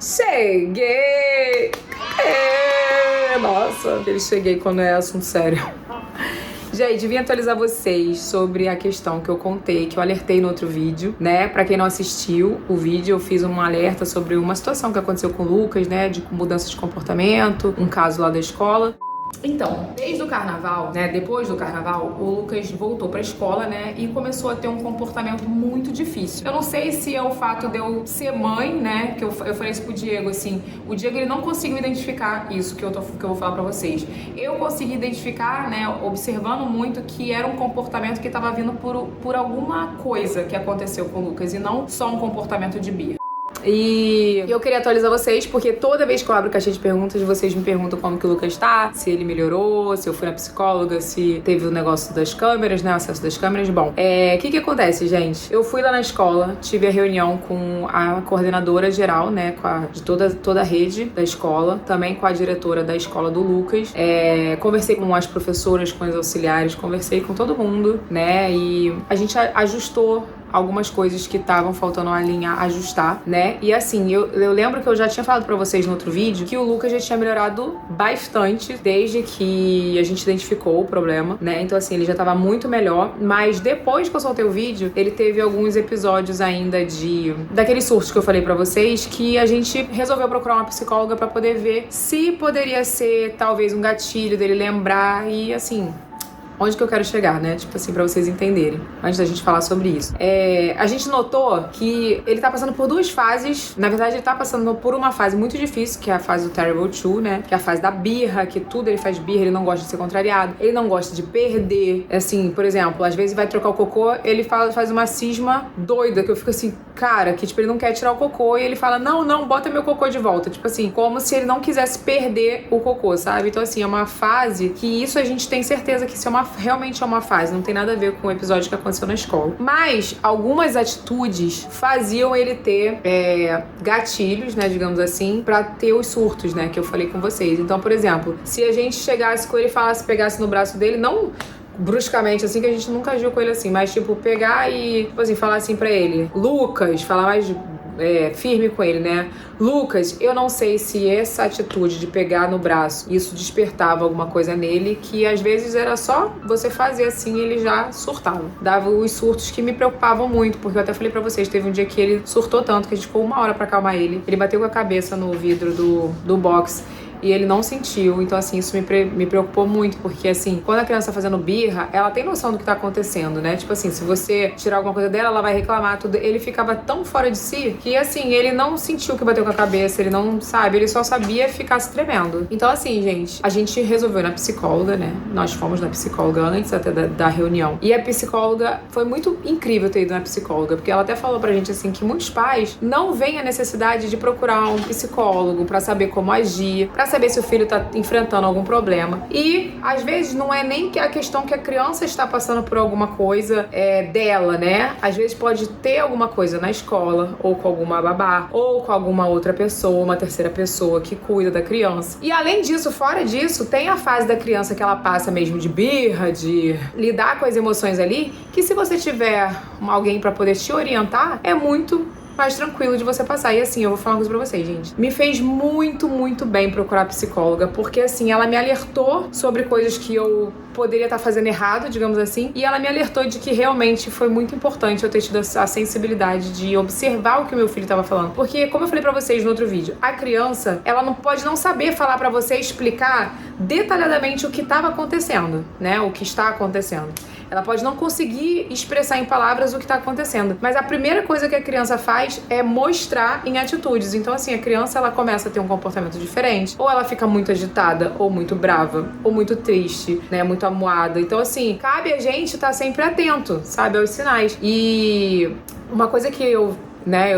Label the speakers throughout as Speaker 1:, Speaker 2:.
Speaker 1: Cheguei! Nossa, eu cheguei quando é assunto sério. Gente, vim atualizar vocês sobre a questão que eu contei, que eu alertei no outro vídeo, né? Pra quem não assistiu o vídeo, eu fiz um alerta sobre uma situação que aconteceu com o Lucas, né? De mudança de comportamento, um caso lá da escola. Então, desde o carnaval, né, depois do carnaval, o Lucas voltou pra escola, né, e começou a ter um comportamento muito difícil. Eu não sei se é o fato de eu ser mãe, né, que eu falei isso pro Diego, assim, o Diego ele não conseguiu identificar isso que eu vou falar pra vocês. Eu consegui identificar, né, observando muito que era um comportamento que tava vindo por alguma coisa que aconteceu com o Lucas e não só um comportamento de birra. E eu queria atualizar vocês, porque toda vez que eu abro caixinha de perguntas, vocês me perguntam como que o Lucas tá, se ele melhorou, se eu fui na psicóloga, se teve o negócio das câmeras, né, o acesso das câmeras. Bom, o que acontece, gente? Eu fui lá na escola, tive a reunião com a coordenadora geral, né, de toda a rede da escola, também com a diretora da escola do Lucas, conversei com as professoras, com os auxiliares, conversei com todo mundo, né, e a gente ajustou algumas coisas que estavam faltando a linha ajustar, né? E assim, eu lembro que eu já tinha falado pra vocês no outro vídeo que o Lucas já tinha melhorado bastante desde que a gente identificou o problema, né? Então assim, ele já tava muito melhor, mas depois que eu soltei o vídeo, ele teve alguns episódios ainda daqueles surtos que eu falei pra vocês, que a gente resolveu procurar uma psicóloga pra poder ver se poderia ser talvez um gatilho dele lembrar e assim, onde que eu quero chegar, né? Tipo assim, pra vocês entenderem, antes da gente falar sobre isso. A gente notou que ele tá passando por duas fases. Na verdade, ele tá passando por uma fase muito difícil, que é a fase do Terrible Two, né? Que é a fase da birra, que tudo ele faz birra, ele não gosta de ser contrariado, ele não gosta de perder. Assim, por exemplo, às vezes vai trocar o cocô, ele faz uma cisma doida, que eu fico assim, cara, que tipo, ele não quer tirar o cocô e ele fala, não, bota meu cocô de volta. Tipo assim, como se ele não quisesse perder o cocô, sabe? Então assim, é uma fase que isso a gente tem certeza que isso realmente é uma fase, não tem nada a ver com o episódio que aconteceu na escola. Mas algumas atitudes faziam ele ter gatilhos, né, digamos assim, pra ter os surtos, né, que eu falei com vocês. Então, por exemplo, se a gente chegasse com ele e pegasse no braço dele, não bruscamente, assim, que a gente nunca agiu com ele assim, mas tipo, pegar e, tipo assim, falar assim pra ele, Lucas, falar mais firme com ele, né? Lucas, eu não sei se essa atitude de pegar no braço, isso despertava alguma coisa nele, que às vezes era só você fazer assim e ele já surtava. Dava os surtos que me preocupavam muito, porque eu até falei pra vocês, teve um dia que ele surtou tanto que a gente ficou 1 hora pra acalmar ele. Ele bateu com a cabeça no vidro do box e ele não sentiu, então assim, isso me preocupou muito, porque assim, quando a criança tá fazendo birra, ela tem noção do que tá acontecendo, né? Tipo assim, se você tirar alguma coisa dela, ela vai reclamar, tudo. Ele ficava tão fora de si, que assim, ele não sentiu que bateu com a cabeça, ele não sabe, ele só sabia ficar se tremendo. Então assim, gente, a gente resolveu ir na psicóloga, né? Nós fomos na psicóloga antes até da reunião, e a psicóloga, foi muito incrível ter ido na psicóloga, porque ela até falou pra gente assim, que muitos pais não veem a necessidade de procurar um psicólogo pra saber como agir, pra saber se o filho tá enfrentando algum problema. E às vezes não é nem que a questão que a criança está passando por alguma coisa dela, né? Às vezes pode ter alguma coisa na escola, ou com alguma babá, ou com alguma outra pessoa, uma terceira pessoa que cuida da criança. E além disso, fora disso, tem a fase da criança que ela passa mesmo de birra, de lidar com as emoções ali, que se você tiver alguém pra poder te orientar, é muito mais tranquilo de você passar. E assim, eu vou falar uma coisa pra vocês, gente. Me fez muito, muito bem procurar psicóloga, porque assim, ela me alertou sobre coisas que eu poderia estar fazendo errado, digamos assim, e ela me alertou de que realmente foi muito importante eu ter tido a sensibilidade de observar o que o meu filho estava falando. Porque, como eu falei pra vocês no outro vídeo, a criança, ela não pode não saber falar pra você, explicar detalhadamente o que estava acontecendo, né? O que está acontecendo. Ela pode não conseguir expressar em palavras o que está acontecendo, mas a primeira coisa que a criança faz é mostrar em atitudes. Então assim, a criança ela começa a ter um comportamento diferente, ou ela fica muito agitada, ou muito brava, ou muito triste, né, muito amuada. Então assim, cabe a gente estar sempre atento, sabe, aos sinais. E uma coisa que eu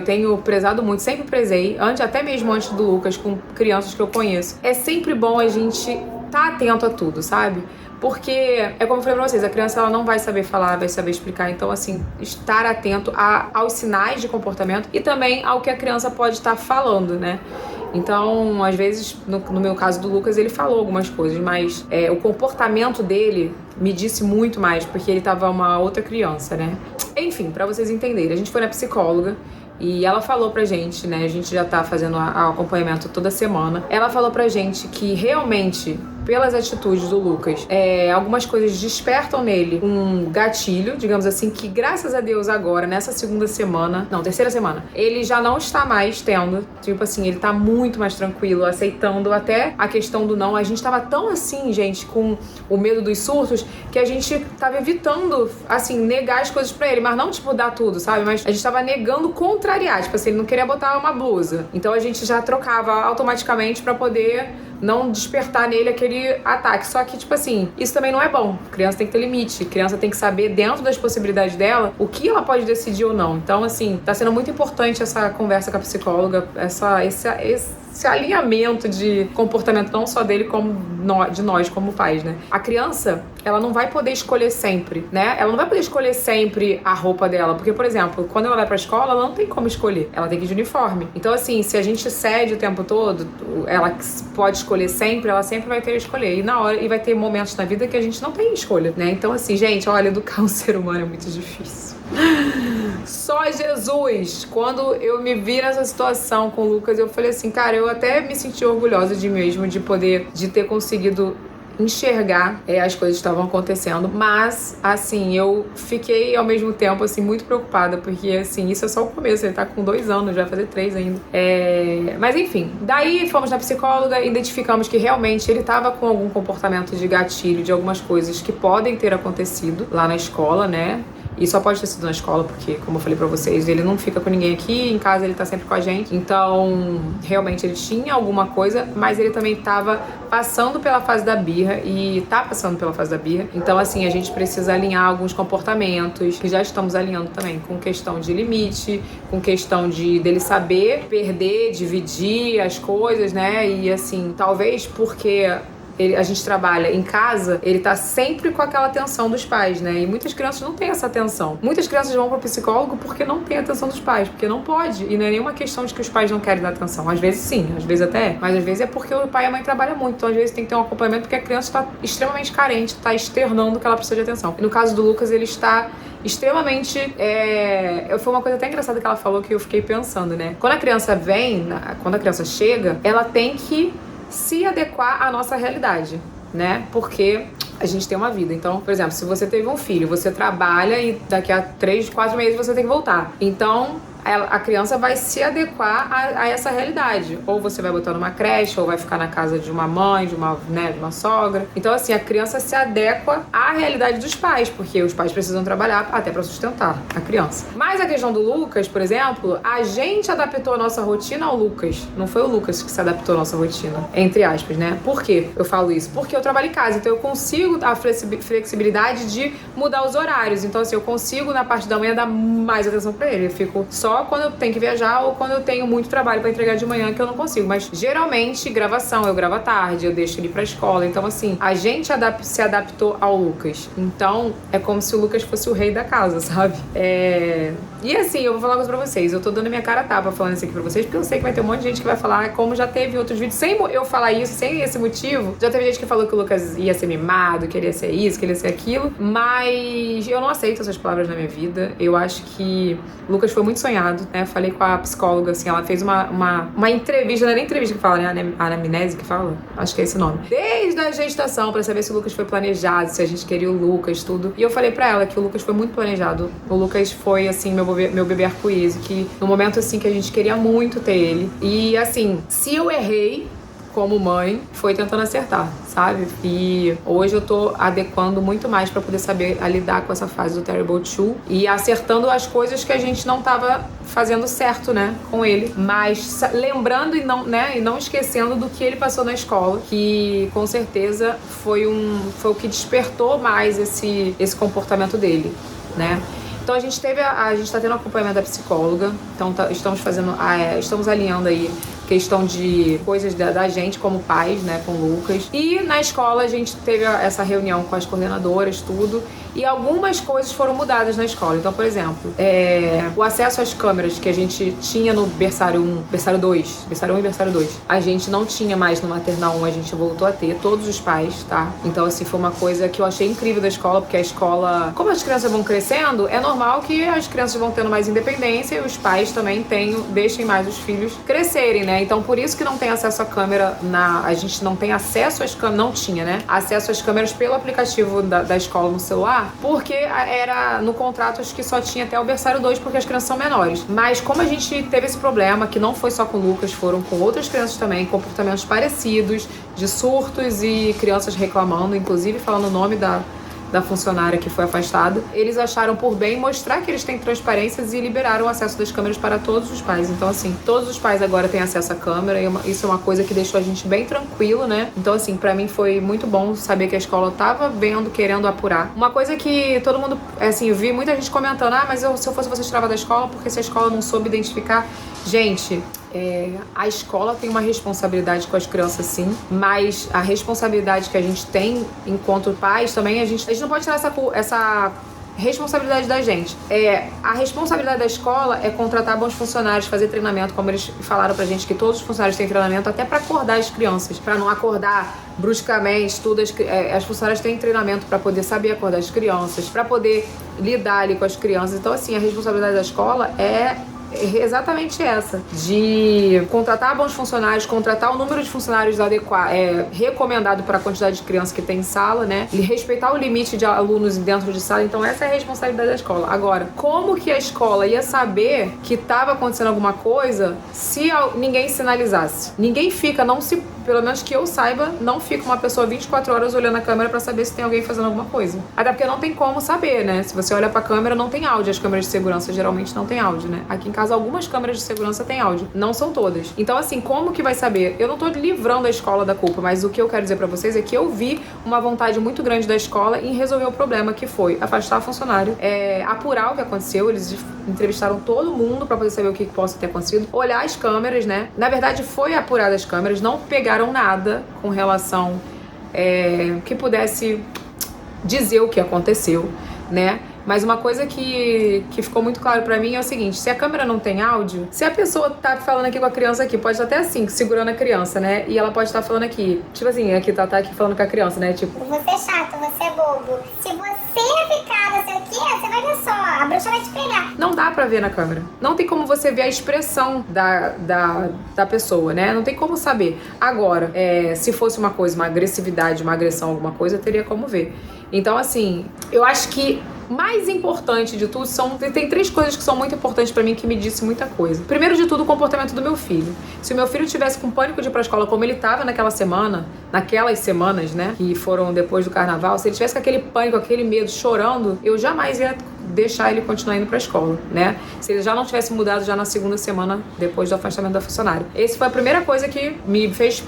Speaker 1: tenho prezado muito, sempre prezei, até mesmo antes do Lucas, com crianças que eu conheço, é sempre bom a gente estar atento a tudo, sabe? Porque, é como eu falei pra vocês, a criança ela não vai saber falar, vai saber explicar. Então, assim, estar atento aos sinais de comportamento e também ao que a criança pode estar falando, né? Então, às vezes, no meu caso do Lucas, ele falou algumas coisas, mas o comportamento dele me disse muito mais, porque ele tava uma outra criança, né? Enfim, pra vocês entenderem, a gente foi na psicóloga E ela falou pra gente, né, a gente já tá fazendo o acompanhamento toda semana, ela falou pra gente que realmente, pelas atitudes do Lucas, algumas coisas despertam nele um gatilho, digamos assim, que graças a Deus agora, nessa terceira semana, ele já não está mais tendo, tipo assim, ele tá muito mais tranquilo, aceitando até a questão do não. A gente tava tão assim, gente, com o medo dos surtos, que a gente tava evitando, assim, negar as coisas pra ele, mas não, tipo, dar tudo, sabe? Mas a gente tava negando contrariar, tipo assim, ele não queria botar uma blusa. Então a gente já trocava automaticamente pra poder não despertar nele aquele ataque. Só que, tipo assim, isso também não é bom. A criança tem que ter limite. A criança tem que saber, dentro das possibilidades dela, o que ela pode decidir ou não. Então, assim, tá sendo muito importante essa conversa com a psicóloga, esse alinhamento de comportamento, não só dele, como de nós como pais, né? A criança, ela não vai poder escolher sempre, né? Ela não vai poder escolher sempre a roupa dela, porque, por exemplo, quando ela vai pra escola, ela não tem como escolher, ela tem que ir de uniforme. Então, assim, se a gente cede o tempo todo, ela pode escolher sempre, ela sempre vai ter a escolher. E vai ter momentos na vida que a gente não tem escolha, né? Então, assim, gente, olha, educar um ser humano é muito difícil. Só Jesus. Quando eu me vi nessa situação com o Lucas, eu falei assim, cara, eu até me senti orgulhosa de mim mesmo, de ter conseguido enxergar as coisas que estavam acontecendo, mas, assim, eu fiquei ao mesmo tempo, assim, muito preocupada, porque, assim, isso é só o começo, ele tá com 2 anos, vai fazer 3 ainda. Mas, enfim, daí fomos na psicóloga, identificamos que realmente ele tava com algum comportamento de gatilho, de algumas coisas que podem ter acontecido lá na escola, né? E só pode ter sido na escola, porque, como eu falei pra vocês, ele não fica com ninguém aqui, em casa ele tá sempre com a gente. Então, realmente ele tinha alguma coisa, mas ele também tava passando pela fase da birra e tá passando pela fase da birra. Então, assim, a gente precisa alinhar alguns comportamentos, que já estamos alinhando também, com questão de limite, com questão dele saber perder, dividir as coisas, né? E, assim, talvez porque a gente trabalha em casa, ele tá sempre com aquela atenção dos pais, né? E muitas crianças não têm essa atenção. Muitas crianças vão pro psicólogo porque não tem a atenção dos pais, porque não pode. E não é nenhuma questão de que os pais não querem dar atenção. Às vezes sim, às vezes até é. Mas às vezes é porque o pai e a mãe trabalham muito. Então às vezes tem que ter um acompanhamento porque a criança está extremamente carente, está externando que ela precisa de atenção. E no caso do Lucas, ele está extremamente... Foi uma coisa até engraçada que ela falou que eu fiquei pensando, né? Quando a criança quando a criança chega, ela tem que se adequar à nossa realidade, né? Porque a gente tem uma vida. Então, por exemplo, se você teve um filho, você trabalha e daqui a 3, 4 meses você tem que voltar. Então, a criança vai se adequar a essa realidade. Ou você vai botar numa creche, ou vai ficar na casa de uma mãe, de uma sogra. Então, assim, a criança se adequa à realidade dos pais, porque os pais precisam trabalhar até pra sustentar a criança. Mas a questão do Lucas, por exemplo, a gente adaptou a nossa rotina ao Lucas. Não foi o Lucas que se adaptou à nossa rotina, entre aspas, né? Por quê eu falo isso? Porque eu trabalho em casa, então eu consigo a flexibilidade de mudar os horários. Então, assim, eu consigo na parte da manhã dar mais atenção pra ele. Eu fico só quando eu tenho que viajar ou quando eu tenho muito trabalho pra entregar de manhã, que eu não consigo. Mas geralmente gravação, eu gravo à tarde, eu deixo ele ir pra escola. Então, assim, a gente se adaptou ao Lucas. Então, é como se o Lucas fosse o rei da casa, sabe? E assim, eu vou falar uma coisa pra vocês. Eu tô dando minha cara a tapa falando isso aqui pra vocês, porque eu sei que vai ter um monte de gente que vai falar, como já teve em outros vídeos, sem eu falar isso, sem esse motivo. Já teve gente que falou que o Lucas ia ser mimado, que ele ia ser isso, que ele ia ser aquilo. Mas eu não aceito essas palavras na minha vida. Eu acho que o Lucas foi muito sonhado, né? Falei com a psicóloga, assim, ela fez uma entrevista, não é nem entrevista que fala, né? Anamnese que fala? Acho que é esse o nome. Desde a gestação, pra saber se o Lucas foi planejado, se a gente queria o Lucas, tudo. E eu falei pra ela que o Lucas foi muito planejado. O Lucas foi, assim, meu bebê arco-íris, que no momento, assim, que a gente queria muito ter ele. E, assim, se eu errei como mãe, foi tentando acertar, sabe? E hoje eu tô adequando muito mais pra poder saber lidar com essa fase do Terrible 2 e acertando as coisas que a gente não tava fazendo certo, né, com ele, mas lembrando e não esquecendo do que ele passou na escola, que com certeza foi o que despertou mais esse comportamento dele, né? Então a gente tá tendo acompanhamento da psicóloga, então estamos alinhando aí questão de coisas da gente como pais, né, com o Lucas. E na escola a gente teve essa reunião com as coordenadoras, tudo, e algumas coisas foram mudadas na escola. Então, por exemplo, o acesso às câmeras que a gente tinha no berçário 1, berçário 2, berçário 1 e berçário 2, a gente não tinha mais no maternal 1, a gente voltou a ter, todos os pais, tá? Então, assim, foi uma coisa que eu achei incrível da escola, porque a escola, como as crianças vão crescendo, é normal que as crianças vão tendo mais independência e os pais também deixem mais os filhos crescerem, né? Então, por isso que não tem acesso à câmera a gente não tem acesso às câmeras, não tinha, né? Acesso às câmeras pelo aplicativo da escola no celular, porque era no contrato, acho que só tinha até o berçário 2, porque as crianças são menores. Mas como a gente teve esse problema, que não foi só com o Lucas, foram com outras crianças também, comportamentos parecidos, de surtos e crianças reclamando, inclusive falando o nome da funcionária que foi afastada, eles acharam por bem mostrar que eles têm transparências e liberaram o acesso das câmeras para todos os pais. Então, assim, todos os pais agora têm acesso à câmera e isso é uma coisa que deixou a gente bem tranquilo, né? Então, assim, pra mim foi muito bom saber que a escola tava vendo, querendo apurar. Uma coisa que todo mundo, assim, eu vi muita gente comentando, mas se eu fosse você tirava da escola, porque se a escola não soube identificar... Gente... a escola tem uma responsabilidade com as crianças, sim, mas a responsabilidade que a gente tem enquanto pais também, a gente não pode tirar essa responsabilidade da gente. A responsabilidade da escola é contratar bons funcionários, fazer treinamento, como eles falaram pra gente, que todos os funcionários têm treinamento até pra acordar as crianças, pra não acordar bruscamente, tudo. As funcionárias têm treinamento pra poder saber acordar as crianças, pra poder lidar ali com as crianças. Então, assim, a responsabilidade da escola é exatamente essa, de contratar bons funcionários, contratar o número de funcionários adequado, recomendado para a quantidade de crianças que tem em sala, né? E respeitar o limite de alunos dentro de sala. Então essa é a responsabilidade da escola. Agora, como que a escola ia saber que estava acontecendo alguma coisa se ninguém sinalizasse? Ninguém fica, pelo menos que eu saiba, não fica uma pessoa 24 horas olhando a câmera pra saber se tem alguém fazendo alguma coisa. Até porque não tem como saber, né? Se você olha pra câmera, não tem áudio. As câmeras de segurança geralmente não tem áudio, né? Aqui em casa, algumas câmeras de segurança têm áudio. Não são todas. Então, assim, como que vai saber? Eu não tô livrando a escola da culpa, mas o que eu quero dizer pra vocês é que eu vi uma vontade muito grande da escola em resolver o problema, que foi afastar o funcionário, apurar o que aconteceu. Eles entrevistaram todo mundo pra poder saber o que possa ter acontecido. Olhar as câmeras, né? Na verdade, foi apurar as câmeras, não pegaram nada com relação que pudesse dizer o que aconteceu, né? Mas uma coisa que ficou muito claro pra mim é o seguinte: se a câmera não tem áudio, se a pessoa tá falando aqui com a criança aqui, pode estar até assim, segurando a criança, né? E ela pode estar falando aqui, tipo assim, aqui tá aqui falando com a criança, né? Tipo,
Speaker 2: você é chato, você é bobo. Se você ficar não sei o quê, você vai ver só, a bruxa vai te pegar.
Speaker 1: Não dá pra ver na câmera. Não tem como você ver a expressão da pessoa, né? Não tem como saber. Agora, se fosse uma coisa, uma agressividade, uma agressão, alguma coisa, teria como ver. Então, assim, eu acho que mais importante de tudo tem 3 coisas que são muito importantes pra mim, que me disse muita coisa. Primeiro de tudo, o comportamento do meu filho. Se o meu filho tivesse com pânico de ir pra escola como ele tava naquelas semanas, né, que foram depois do carnaval, se ele tivesse com aquele pânico, aquele medo, chorando, eu jamais ia deixar ele continuar indo pra escola, né? Se ele já não tivesse mudado já na segunda semana depois do afastamento da funcionária. Essa foi a primeira coisa que me fez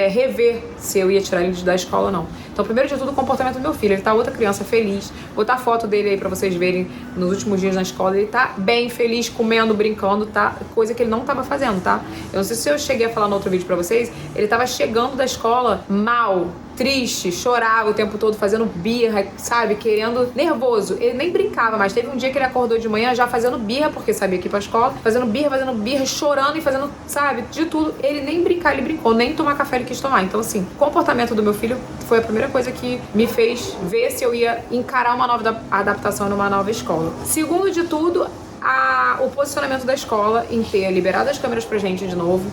Speaker 1: rever se eu ia tirar ele da escola ou não. Então, primeiro de tudo, o comportamento do meu filho. Ele tá outra criança feliz. Vou botar foto dele aí pra vocês verem nos últimos dias na escola. Ele tá bem feliz, comendo, brincando, tá? Coisa que ele não tava fazendo, tá? Eu não sei se eu cheguei a falar no outro vídeo pra vocês. Ele tava chegando da escola mal, triste, chorava o tempo todo, fazendo birra, sabe? Querendo, nervoso. Ele nem brincava mais. Teve um dia que ele acordou de manhã já fazendo birra, porque sabia que ia pra escola, fazendo birra, chorando e fazendo, sabe? De tudo. Ele nem brincar, ele brincou, nem tomar café ele quis tomar. Então, assim, o comportamento do meu filho foi a primeira coisa que me fez ver se eu ia encarar uma nova adaptação numa nova escola. Segundo de tudo, o posicionamento da escola em ter liberado as câmeras pra gente de novo,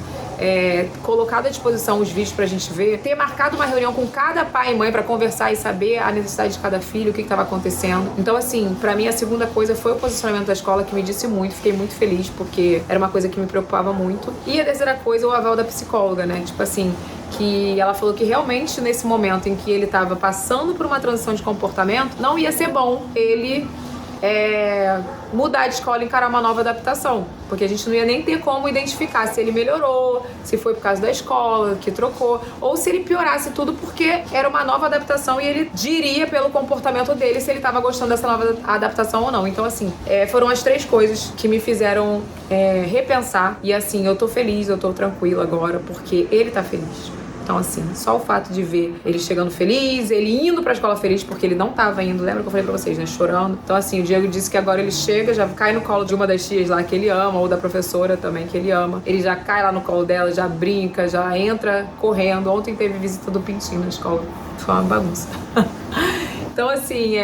Speaker 1: colocado à disposição os vídeos pra gente ver, ter marcado uma reunião com cada pai e mãe pra conversar e saber a necessidade de cada filho, o que estava acontecendo. Então, assim, pra mim a segunda coisa foi o posicionamento da escola, que me disse muito, fiquei muito feliz, porque era uma coisa que me preocupava muito. E a terceira coisa, o aval da psicóloga, né? Tipo assim, que ela falou que realmente nesse momento em que ele estava passando por uma transição de comportamento, não ia ser bom ele mudar de escola e encarar uma nova adaptação. Porque a gente não ia nem ter como identificar se ele melhorou, se foi por causa da escola, que trocou, ou se ele piorasse tudo porque era uma nova adaptação e ele diria pelo comportamento dele se ele estava gostando dessa nova adaptação ou não. Então, assim, foram as 3 coisas que me fizeram repensar. E, assim, eu tô feliz, eu tô tranquila agora, porque ele tá feliz. Então, assim, só o fato de ver ele chegando feliz, ele indo pra escola feliz, porque ele não tava indo, lembra que eu falei pra vocês, né? Chorando. Então, assim, o Diego disse que agora ele chega, já cai no colo de uma das tias lá que ele ama, ou da professora também que ele ama. Ele já cai lá no colo dela, já brinca, já entra correndo. Ontem teve visita do Pintinho na escola. Foi uma bagunça. Então, assim,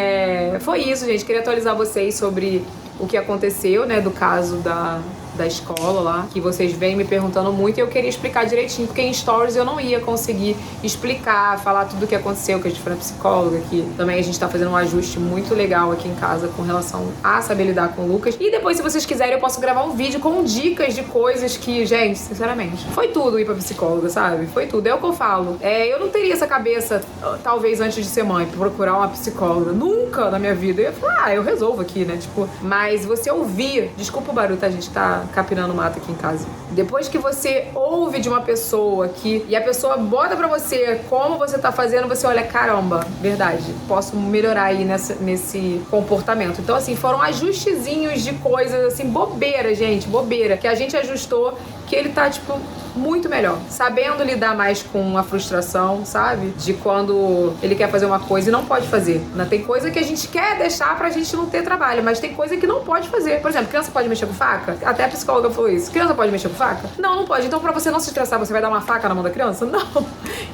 Speaker 1: foi isso, gente. Queria atualizar vocês sobre o que aconteceu, né, do caso da escola lá, que vocês vêm me perguntando muito e eu queria explicar direitinho, porque em stories eu não ia conseguir explicar, falar tudo o que aconteceu, que a gente foi na psicóloga, que também a gente tá fazendo um ajuste muito legal aqui em casa com relação a saber lidar com o Lucas. E depois, se vocês quiserem, eu posso gravar um vídeo com dicas de coisas que, gente, sinceramente, foi tudo ir pra psicóloga, sabe? Foi tudo. É o que eu falo. Eu não teria essa cabeça, talvez antes de ser mãe, pra procurar uma psicóloga. Nunca na minha vida. Eu ia falar, eu resolvo aqui, né? Tipo, mas você ouvir, desculpa o barulho, tá, gente? Tá capinando mato aqui em casa. Depois que você ouve de uma pessoa e a pessoa bota pra você como você tá fazendo, você olha, caramba, verdade, posso melhorar aí nesse comportamento. Então, assim, foram ajustezinhos de coisas, assim, bobeira, gente, bobeira, que a gente ajustou, que ele tá, tipo, muito melhor. Sabendo lidar mais com a frustração, sabe? De quando ele quer fazer uma coisa e não pode fazer. Tem coisa que a gente quer deixar pra gente não ter trabalho, mas tem coisa que não pode fazer. Por exemplo, criança pode mexer com faca? Até a psicóloga falou isso. Criança pode mexer com faca? Não, não pode. Então, pra você não se estressar, você vai dar uma faca na mão da criança? Não.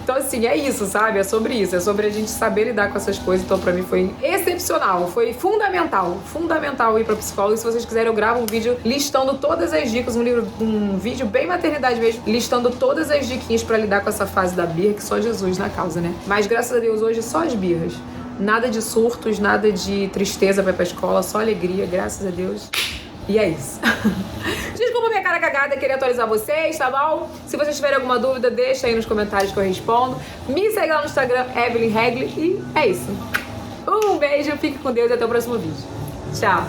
Speaker 1: Então, assim, é isso, sabe? É sobre isso. É sobre a gente saber lidar com essas coisas. Então, pra mim, foi excepcional. Foi fundamental. Fundamental ir pra psicóloga. E se vocês quiserem, eu gravo um vídeo listando todas as dicas. Um vídeo bem maternidade mesmo, listando todas as diquinhas pra lidar com essa fase da birra, que só Jesus na causa, né? Mas, graças a Deus, hoje só as birras. Nada de surtos, nada de tristeza pra ir pra escola, só alegria, graças a Deus. E é isso. Desculpa minha cara cagada, queria atualizar vocês, tá bom? Se vocês tiverem alguma dúvida, deixa aí nos comentários que eu respondo. Me segue lá no Instagram, Evelyn Regli, e é isso. Um beijo, fique com Deus e até o próximo vídeo. Tchau!